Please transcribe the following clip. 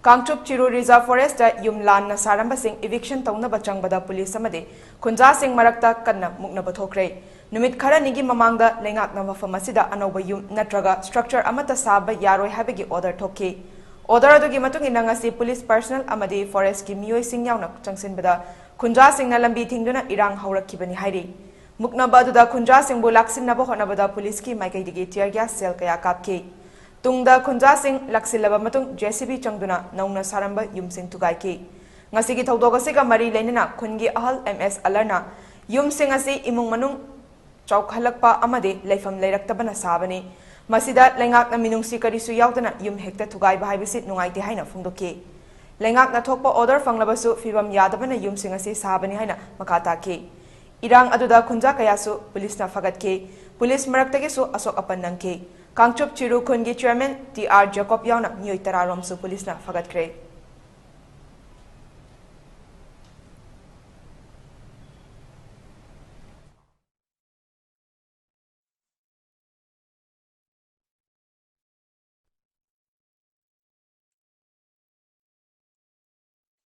Kangchup Chiru Reserved Forest yum lanna saramba sing eviction tounaba changbado police amade khunja sing marakta kanna muknaba thokkhare numit khara nigi mamangda lengakna mafam asida anoba yum natraga structure amata saba yaroi habigi order thokki order adugi matung inangasi police personnel amadi forest ki miyoi sing yauna changsinbada khunja sing na lambi thingduna irang haurakibani hairi muknaba aduda khunja sing bu laksinaba honabada police ki maikai digi tear gas cell kaya kapki Tungda khunja sing laksilaba matung JCB changduna nauna saramba yumsing tugaiki ngasigi thawdogasiga mari leinana khungi ahal MS alarna yumsing asi imung manung chawkhalakpa amade leifam leiraktabana sabani masida lengakna minungsi karisu yaudana yum hekta thugai bahaibisi nungaite haina phungdoki lengakna thokpa order fanglabasu fibam yadabana yumsing asi sabani haina makata ki irang aduda khunja kayasu police na fagatki police maraktagi su asok apannangki Kangchup Chiru Khungi Chairman TR Jacob Yauna Miyoi Tararom su police na fagat kre